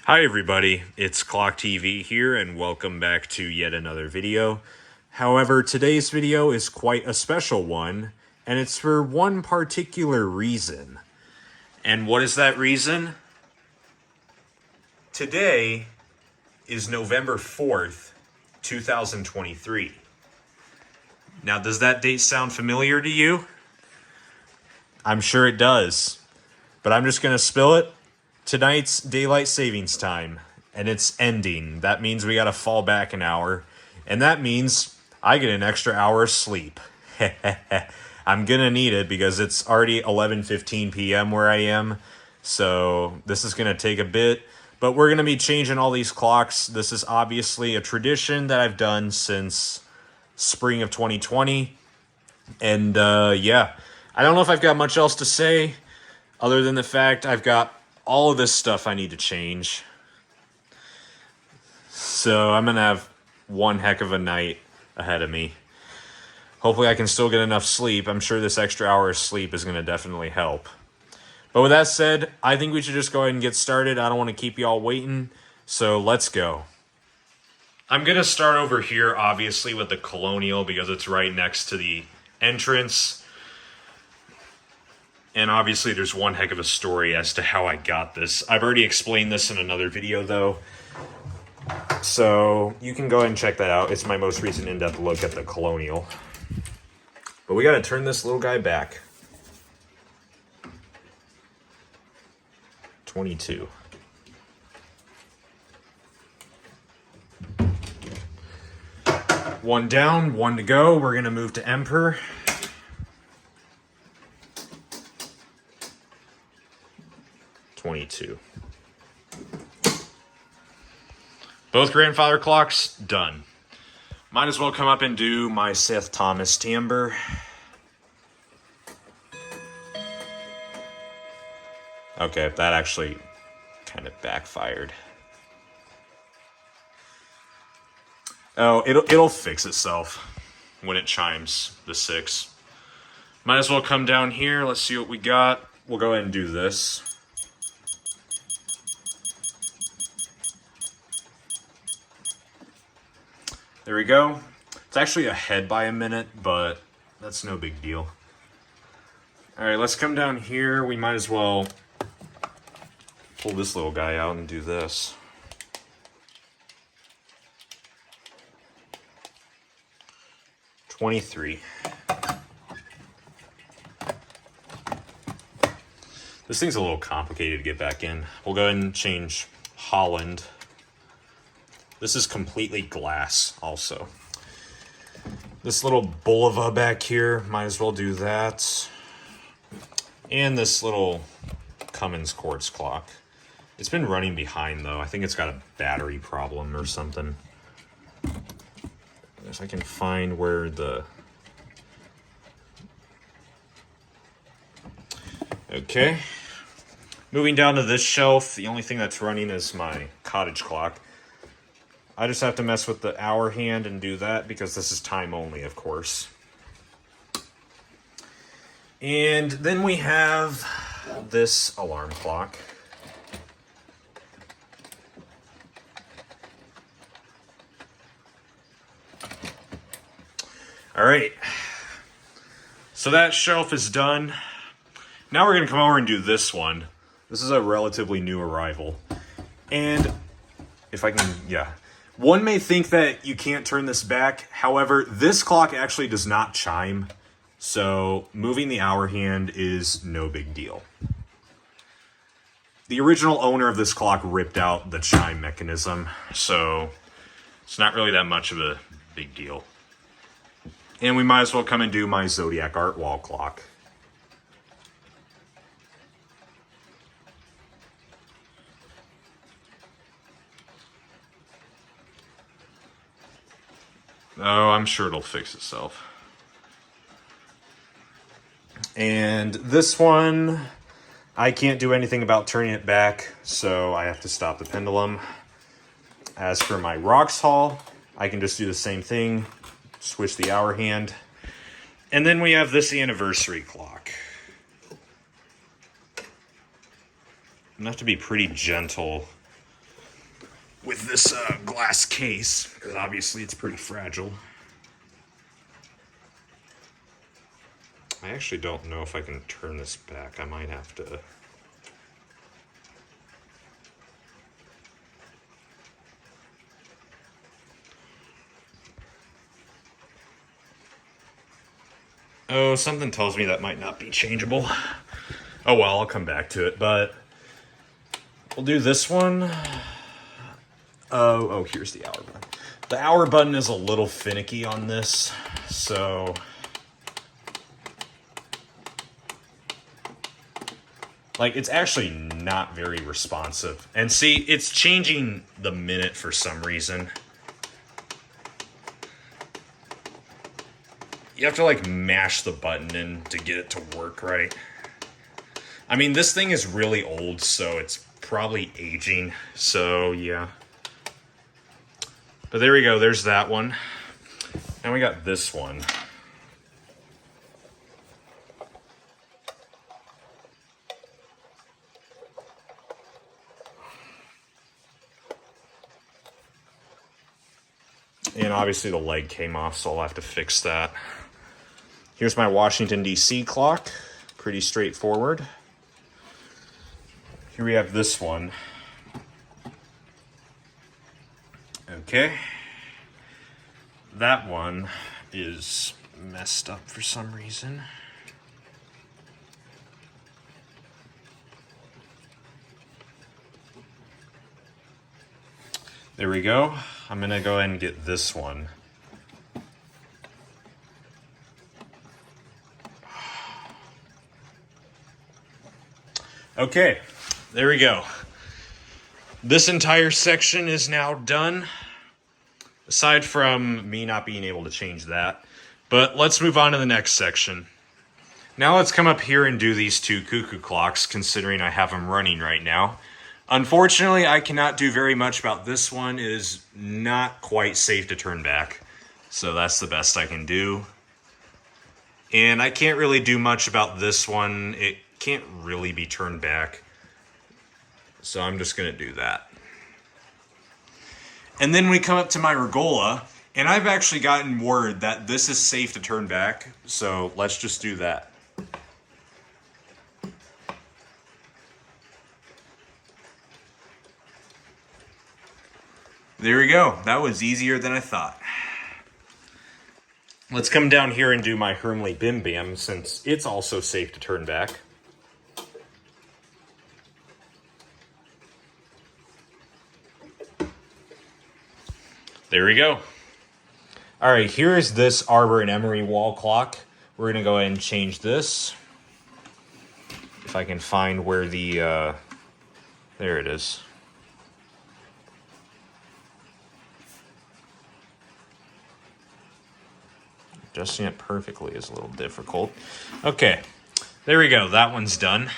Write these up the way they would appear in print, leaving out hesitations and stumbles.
Hi everybody, it's Clock TV here and welcome back to yet another video. However, today's video is quite a special one, and it's for one particular reason. And what is that reason? Today is November 4th, 2023. Now, does that date sound familiar to you? I'm sure it does, but I'm just going to spill it. Tonight's daylight savings time, and it's ending. That means we gotta fall back an hour, and that means I get an extra hour of sleep. I'm gonna need it because it's already 11:15 p.m. where I am, so this is gonna take a bit, but we're gonna be changing all these clocks. This is obviously a tradition that I've done since spring of 2020, and yeah, I don't know if I've got much else to say other than the fact I've got all of this stuff I need to change. So I'm going to have one heck of a night ahead of me. Hopefully I can still get enough sleep. I'm sure this extra hour of sleep is going to definitely help. But with that said, I think we should just go ahead and get started. I don't want to keep you all waiting, so let's go. I'm going to start over here, obviously, with the Colonial because it's right next to the entrance. And obviously there's one heck of a story as to how I got this. I've already explained this in another video though. So you can go ahead and check that out. It's my most recent in-depth look at the Colonial. But we gotta turn this little guy back. 22. One down, one to go. We're gonna move to Emperor. Both grandfather clocks done. Might as well come up and do my Seth Thomas timbre. Okay, that actually kind of backfired. Oh, it'll fix itself when it chimes the 6. Might as well come down here. Let's see what we got. We'll go ahead and do this. There we go. It's actually ahead by a minute, but that's no big deal. Alright, let's come down here. We might as well pull this little guy out and do this. $23. This thing's a little complicated to get back in. We'll go ahead and change Holland. This is completely glass also. This little Bulova back here, might as well do that. And this little Cummins quartz clock. It's been running behind though. I think it's got a battery problem or something. If I can find where the... Okay. Moving down to this shelf, the only thing that's running is my cottage clock. I just have to mess with the hour hand and do that because this is time only, of course. And then we have this alarm clock. All right. So that shelf is done. Now we're going to come over and do this one. This is a relatively new arrival. And if I can, yeah. One may think that you can't turn this back. However, this clock actually does not chime. So moving the hour hand is no big deal. The original owner of this clock ripped out the chime mechanism. So it's not really that much of a big deal. And we might as well come and do my Zodiac art wall clock. Oh, I'm sure it'll fix itself. And this one, I can't do anything about turning it back, so I have to stop the pendulum. As for my Roxhall, I can just do the same thing, switch the hour hand. And then we have this anniversary clock. I'm gonna have to be pretty gentle with this glass case, because obviously it's pretty fragile. I actually don't know if I can turn this back. I might have to. Oh, something tells me that might not be changeable. Oh well, I'll come back to it, but we'll do this one. Oh, here's the hour button. The hour button is a little finicky on this, so like it's actually not very responsive. And see, it's changing the minute for some reason. You have to like mash the button in to get it to work right. I mean, this thing is really old, so it's probably aging. So yeah. But there we go, there's that one. Now we got this one. And obviously the leg came off, so I'll have to fix that. Here's my Washington, D.C. clock. Pretty straightforward. Here we have this one. Okay. That one is messed up for some reason. There we go. I'm gonna go ahead and get this one. Okay, there we go. This entire section is now done, aside from me not being able to change that. But let's move on to the next section. Now let's come up here and do these two Cuckoo clocks, considering I have them running right now. Unfortunately, I cannot do very much about this one. It is not quite safe to turn back, so that's the best I can do. And I can't really do much about this one. It can't really be turned back, so I'm just going to do that. And then we come up to my Regola, and I've actually gotten word that this is safe to turn back, so let's just do that. There we go. That was easier than I thought. Let's come down here and do my Hermley Bim Bam, since it's also safe to turn back. There we go. All right, here is this Arbor and Emery wall clock. We're going to go ahead and change this. If I can find where the, there it is. Adjusting it perfectly is a little difficult. Okay, there we go. That one's done.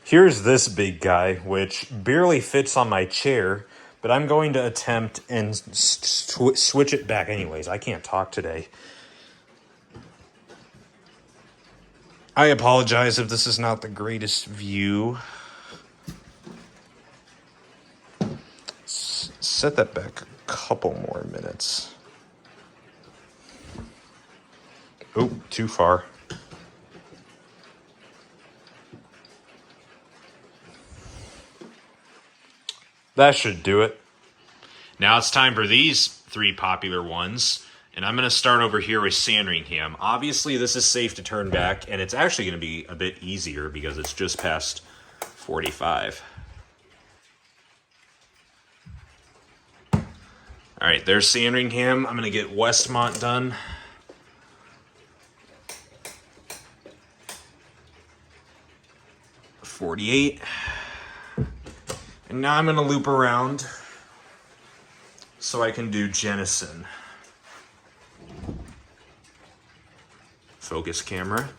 Here's this big guy, which barely fits on my chair, but I'm going to attempt and switch it back anyways. I can't talk today. I apologize if this is not the greatest view. Set that back a couple more minutes. Oh, too far. That should do it. Now it's time for these three popular ones. And I'm going to start over here with Sandringham. Obviously, this is safe to turn back, and it's actually going to be a bit easier because it's just past 45. All right, there's Sandringham. I'm going to get Westmont done. .48. And now I'm going to loop around so I can do Jennison. Focus camera.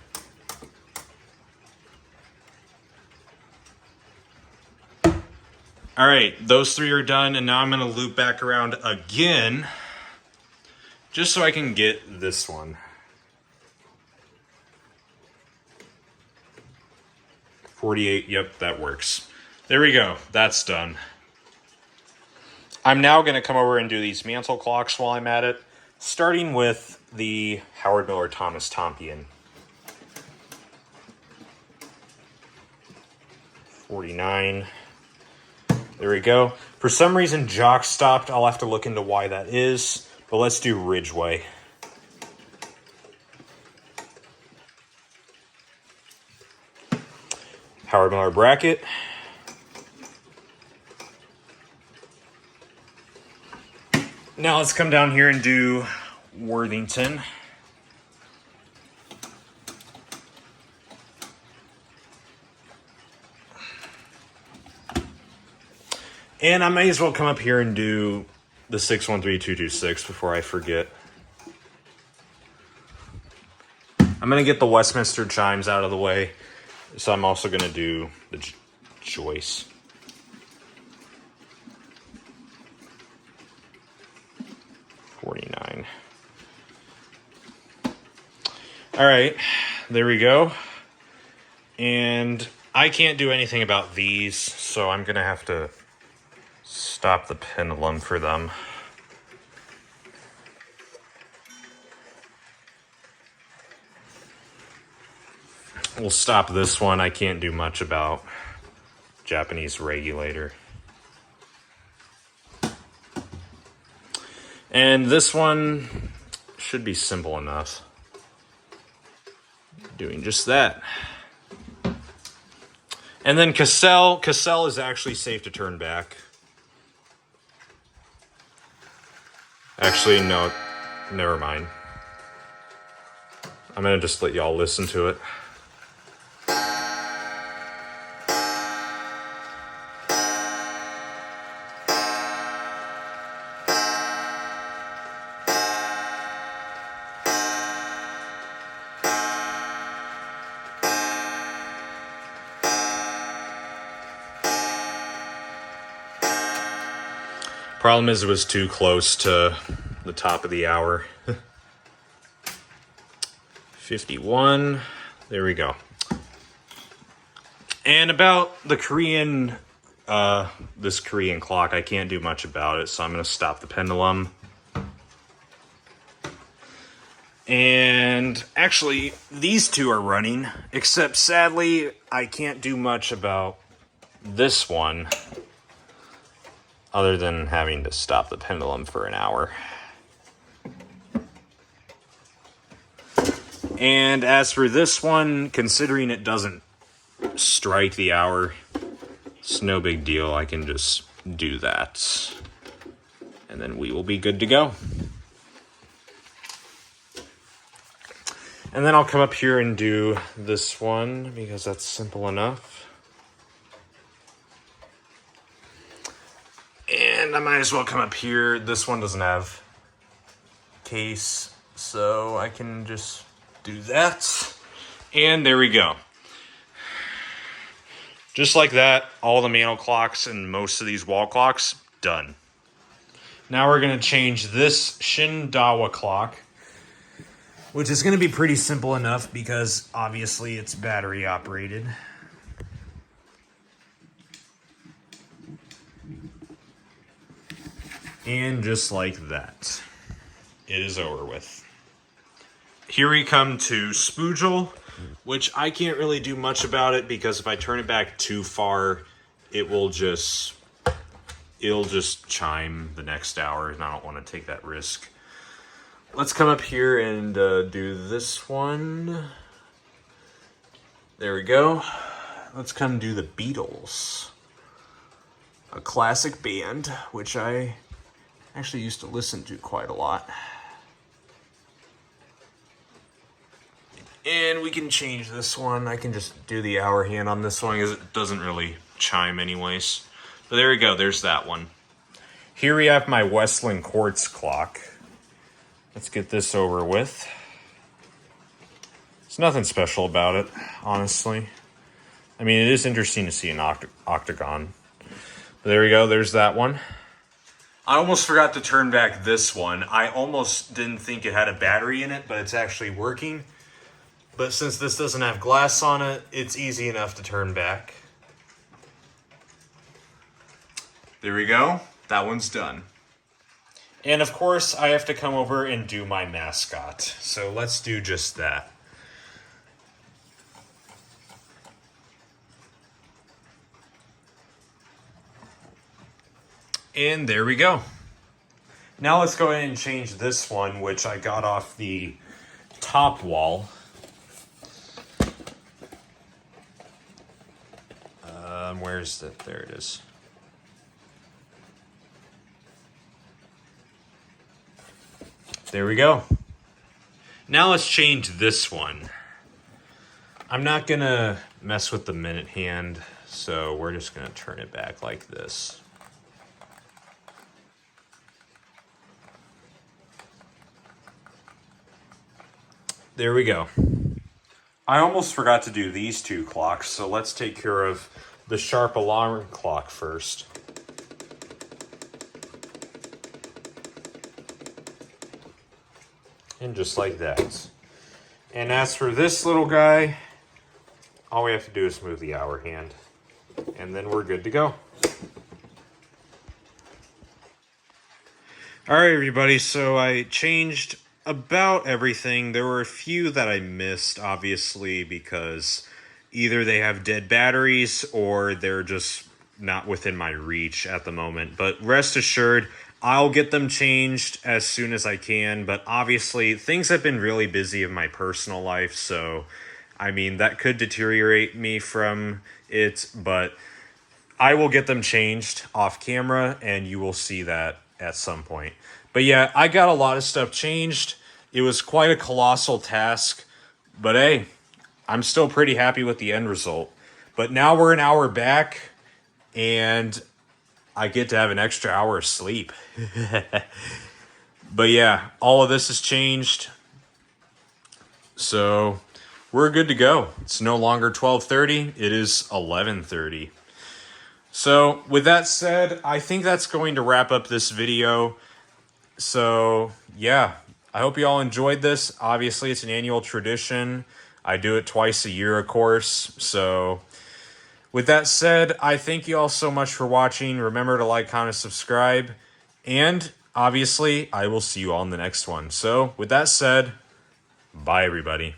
All right, those three are done, and now I'm going to loop back around again just so I can get this one. 48, yep, that works. There we go, that's done. I'm now going to come over and do these mantle clocks while I'm at it, starting with the Howard Miller Thomas Tompion. 49. There we go. For some reason, Jock stopped. I'll have to look into why that is, but let's do Ridgeway. Howard Miller bracket. Now let's come down here and do Worthington. And I may as well come up here and do the 613226 before I forget. I'm going to get the Westminster chimes out of the way. So I'm also going to do the Joyce. $49. All right, there we go. And I can't do anything about these, so I'm going to have to stop the pendulum for them. We'll stop this one. I can't do much about Japanese regulator. And this one should be simple enough. Doing just that. And then Cassell. Cassell is actually safe to turn back. Actually, no. Never mind. I'm going to just let y'all listen to it. Problem is, it was too close to the top of the hour. 51. There we go. And about the Korean, this Korean clock, I can't do much about it, so I'm going to stop the pendulum. And actually, these two are running, except sadly, I can't do much about this one, other than having to stop the pendulum for an hour. And as for this one, considering it doesn't strike the hour, it's no big deal. I can just do that. And then we will be good to go. And then I'll come up here and do this one, because that's simple enough. And I might as well come up here. This one doesn't have case, so I can just do that. And there we go. Just like that, all the mantle clocks and most of these wall clocks, done. Now we're going to change this Shindawa clock, which is going to be pretty simple enough because obviously it's battery operated. And just like that, it is over with. Here we come to Spoogel, which I can't really do much about it because if I turn it back too far, it'll just chime the next hour, and I don't want to take that risk. Let's come up here and do this one. There we go. Let's come do the Beatles, a classic band, which I actually used to listen to quite a lot. And we can change this one. I can just do the hour hand on this one because it doesn't really chime anyways. But there we go, there's that one. Here we have my Westland quartz clock. Let's get this over with. There's nothing special about it, honestly. I mean, it is interesting to see an octagon. But there we go, there's that one. I almost forgot to turn back this one. I almost didn't think it had a battery in it, but it's actually working. But since this doesn't have glass on it, it's easy enough to turn back. There we go. That one's done. And of course, I have to come over and do my mascot. So let's do just that. And there we go. Now let's go ahead and change this one, which I got off the top wall. Where's that? There it is. There we go. Now let's change this one. I'm not gonna mess with the minute hand, so we're just gonna turn it back like this. There we go. I almost forgot to do these two clocks, so let's take care of the sharp alarm clock first. And just like that. And as for this little guy, all we have to do is move the hour hand. And then we're good to go. Alright everybody, so I changed about everything. There were a few that I missed, obviously, because either they have dead batteries or they're just not within my reach at the moment. But rest assured, I'll get them changed as soon as I can. But obviously, things have been really busy in my personal life, so I mean, that could deteriorate me from it, but I will get them changed off camera, and you will see that at some point. But yeah, I got a lot of stuff changed. It was quite a colossal task, but hey, I'm still pretty happy with the end result. But now we're an hour back, and I get to have an extra hour of sleep. But yeah, all of this has changed. So we're good to go. It's no longer 12:30. It is 11:30. So with that said, I think that's going to wrap up this video. So yeah, I hope you all enjoyed this. Obviously, it's an annual tradition. I do it twice a year, of course. So with that said, I thank you all so much for watching. Remember to like, comment, subscribe. And obviously, I will see you all in the next one. So with that said, bye everybody.